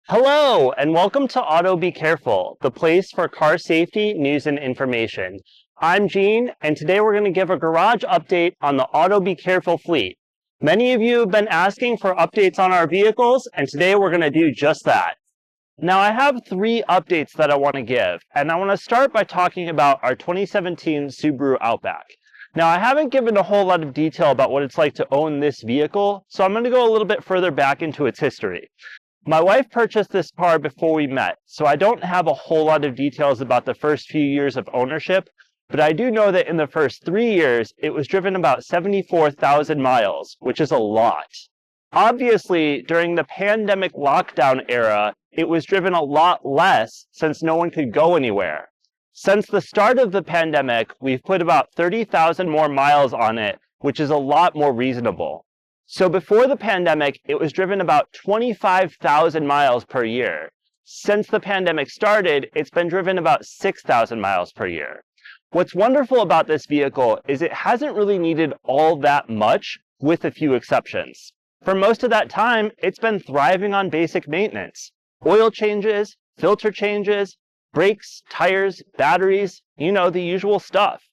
Hello, and welcome to Auto Be Careful, the place for car safety, news, and information. I'm Gene, and today we're going to give a garage update on the Auto Be Careful fleet. Many of you have been asking for updates on our vehicles, and today we're going to do just that. Now, I have three updates that I want to give, and I want to start by talking about our 2017 Subaru Outback. Now, I haven't given a whole lot of detail about what it's like to own this vehicle, so I'm going to go a little bit further back into its history. My wife purchased this car before we met, so I don't have a whole lot of details about the first few years of ownership, but I do know that in the first 3 years, it was driven about 74,000 miles, which is a lot. Obviously, during the pandemic lockdown era, it was driven a lot less since no one could go anywhere. Since the start of the pandemic, we've put about 30,000 more miles on it, which is a lot more reasonable. So before the pandemic, it was driven about 25,000 miles per year. Since the pandemic started, it's been driven about 6,000 miles per year. What's wonderful about this vehicle is it hasn't really needed all that much, with a few exceptions. For most of that time, it's been thriving on basic maintenance. Oil changes, filter changes, brakes, tires, batteries, the usual stuff.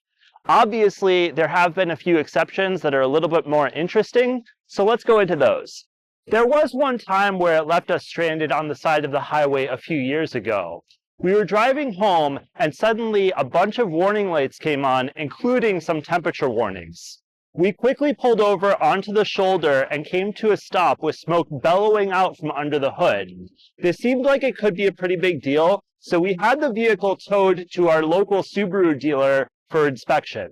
Obviously, there have been a few exceptions that are a little bit more interesting, so let's go into those. There was one time where it left us stranded on the side of the highway a few years ago. We were driving home, and suddenly a bunch of warning lights came on, including some temperature warnings. We quickly pulled over onto the shoulder and came to a stop with smoke bellowing out from under the hood. This seemed like it could be a pretty big deal, so we had the vehicle towed to our local Subaru dealer for inspection.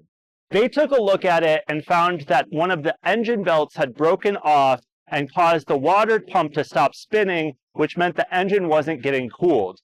They took a look at it and found that one of the engine belts had broken off and caused the water pump to stop spinning, which meant the engine wasn't getting cooled.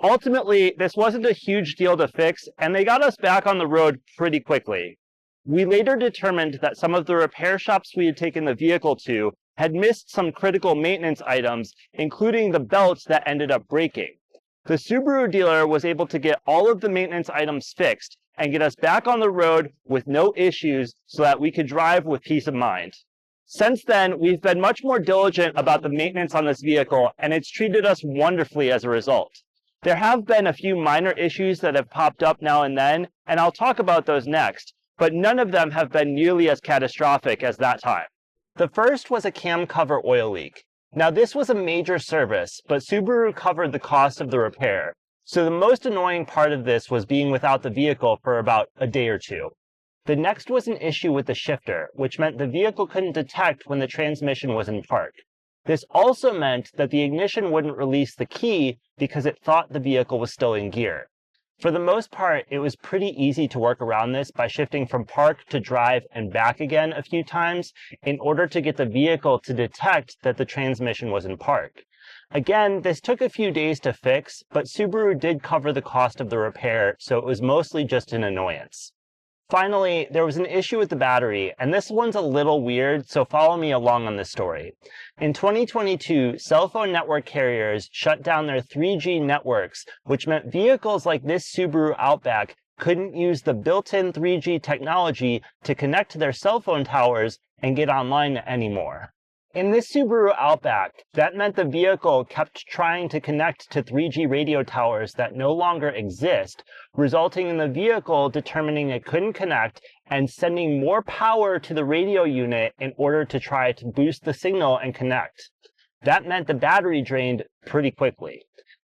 Ultimately, this wasn't a huge deal to fix, and they got us back on the road pretty quickly. We later determined that some of the repair shops we had taken the vehicle to had missed some critical maintenance items, including the belts that ended up breaking. The Subaru dealer was able to get all of the maintenance items fixed and get us back on the road with no issues so that we could drive with peace of mind. Since then, we've been much more diligent about the maintenance on this vehicle, and it's treated us wonderfully as a result. There have been a few minor issues that have popped up now and then, and I'll talk about those next, but none of them have been nearly as catastrophic as that time. The first was a cam cover oil leak. Now, this was a major service, but Subaru covered the cost of the repair. So the most annoying part of this was being without the vehicle for about a day or two. The next was an issue with the shifter, which meant the vehicle couldn't detect when the transmission was in park. This also meant that the ignition wouldn't release the key because it thought the vehicle was still in gear. For the most part, it was pretty easy to work around this by shifting from park to drive and back again a few times in order to get the vehicle to detect that the transmission was in park. Again, this took a few days to fix, but Subaru did cover the cost of the repair, so it was mostly just an annoyance. Finally, there was an issue with the battery, and this one's a little weird, so follow me along on this story. In 2022, cell phone network carriers shut down their 3G networks, which meant vehicles like this Subaru Outback couldn't use the built-in 3G technology to connect to their cell phone towers and get online anymore. In this Subaru Outback, that meant the vehicle kept trying to connect to 3G radio towers that no longer exist, resulting in the vehicle determining it couldn't connect and sending more power to the radio unit in order to try to boost the signal and connect. That meant the battery drained pretty quickly.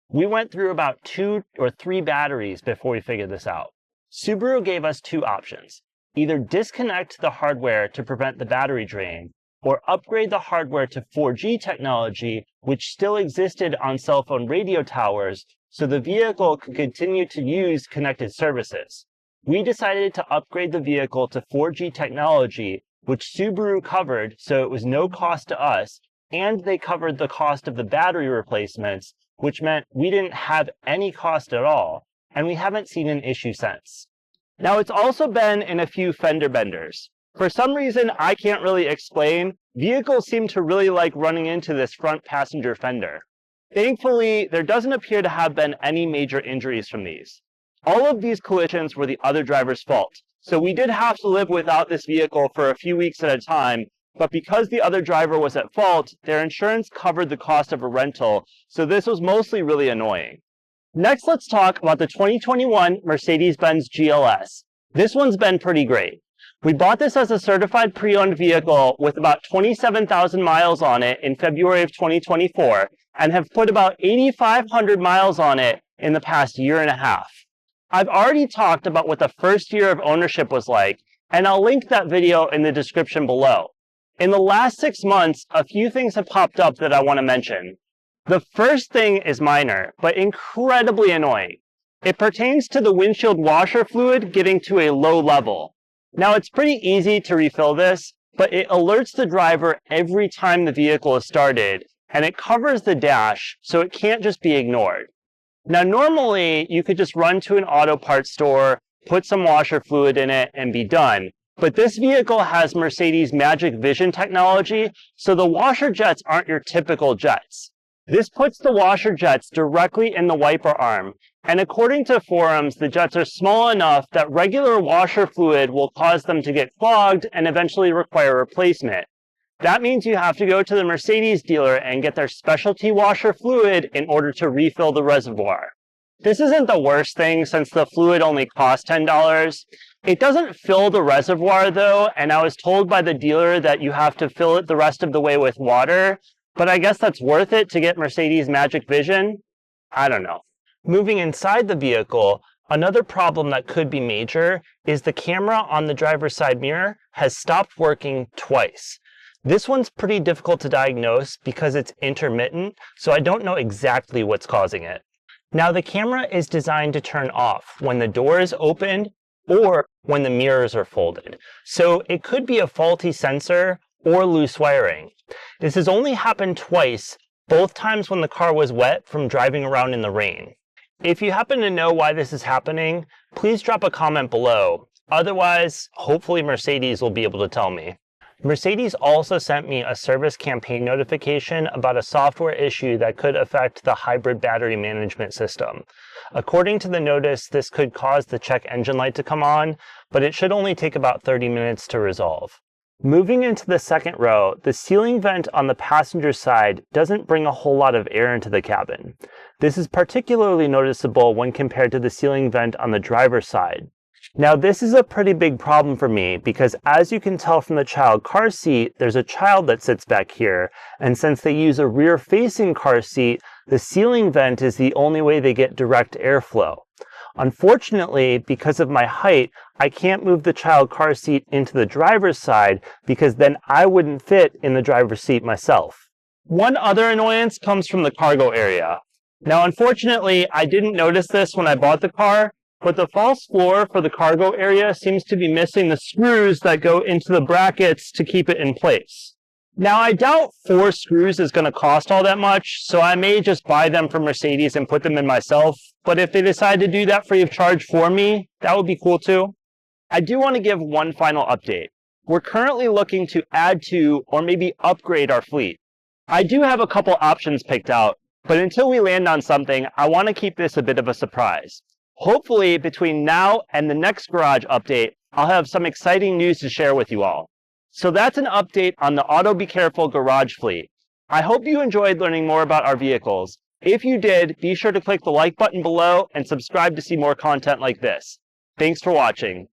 We went through about 2 or 3 batteries before we figured this out. Subaru gave us 2 options: either disconnect the hardware to prevent the battery drain, or upgrade the hardware to 4G technology, which still existed on cell phone radio towers, so the vehicle could continue to use connected services. We decided to upgrade the vehicle to 4G technology, which Subaru covered, so it was no cost to us, and they covered the cost of the battery replacements, which meant we didn't have any cost at all, and we haven't seen an issue since. Now, it's also been in a few fender benders. For some reason I can't really explain, vehicles seem to really like running into this front passenger fender. Thankfully, there doesn't appear to have been any major injuries from these. All of these collisions were the other driver's fault, so we did have to live without this vehicle for a few weeks at a time, but because the other driver was at fault, their insurance covered the cost of a rental, so this was mostly really annoying. Next, let's talk about the 2021 Mercedes-Benz GLS. This one's been pretty great. We bought this as a certified pre-owned vehicle with about 27,000 miles on it in February of 2024, and have put about 8,500 miles on it in the past year and a half. I've already talked about what the first year of ownership was like, and I'll link that video in the description below. In the last 6 months, a few things have popped up that I want to mention. The first thing is minor, but incredibly annoying. It pertains to the windshield washer fluid getting to a low level. Now, it's pretty easy to refill this, but it alerts the driver every time the vehicle is started, and it covers the dash, so it can't just be ignored. Now, normally, you could just run to an auto parts store, put some washer fluid in it, and be done. But this vehicle has Mercedes Magic Vision technology, so the washer jets aren't your typical jets. This puts the washer jets directly in the wiper arm, and according to forums, the jets are small enough that regular washer fluid will cause them to get clogged and eventually require replacement. That means you have to go to the Mercedes dealer and get their specialty washer fluid in order to refill the reservoir. This isn't the worst thing since the fluid only costs $10. It doesn't fill the reservoir though, and I was told by the dealer that you have to fill it the rest of the way with water, but I guess that's worth it to get Mercedes Magic Vision? I don't know. Moving inside the vehicle, another problem that could be major is the camera on the driver's side mirror has stopped working twice. This one's pretty difficult to diagnose because it's intermittent, so I don't know exactly what's causing it. Now, the camera is designed to turn off when the door is opened or when the mirrors are folded. So it could be a faulty sensor or loose wiring. This has only happened twice, both times when the car was wet from driving around in the rain. If you happen to know why this is happening, please drop a comment below. Otherwise, hopefully Mercedes will be able to tell me. Mercedes also sent me a service campaign notification about a software issue that could affect the hybrid battery management system. According to the notice, this could cause the check engine light to come on, but it should only take about 30 minutes to resolve. Moving into the second row, the ceiling vent on the passenger side doesn't bring a whole lot of air into the cabin. This is particularly noticeable when compared to the ceiling vent on the driver's side. Now, this is a pretty big problem for me because as you can tell from the child car seat, there's a child that sits back here, and since they use a rear-facing car seat, the ceiling vent is the only way they get direct airflow. Unfortunately, because of my height, I can't move the child car seat into the driver's side because then I wouldn't fit in the driver's seat myself. One other annoyance comes from the cargo area. Now, unfortunately, I didn't notice this when I bought the car, but the false floor for the cargo area seems to be missing the screws that go into the brackets to keep it in place. Now, I doubt 4 screws is going to cost all that much, so I may just buy them from Mercedes and put them in myself, but if they decide to do that free of charge for me, that would be cool too. I do want to give one final update. We're currently looking to add to or maybe upgrade our fleet. I do have a couple options picked out, but until we land on something, I want to keep this a bit of a surprise. Hopefully, between now and the next garage update, I'll have some exciting news to share with you all. So that's an update on the Auto Be Careful garage fleet. I hope you enjoyed learning more about our vehicles. If you did, be sure to click the like button below and subscribe to see more content like this. Thanks for watching.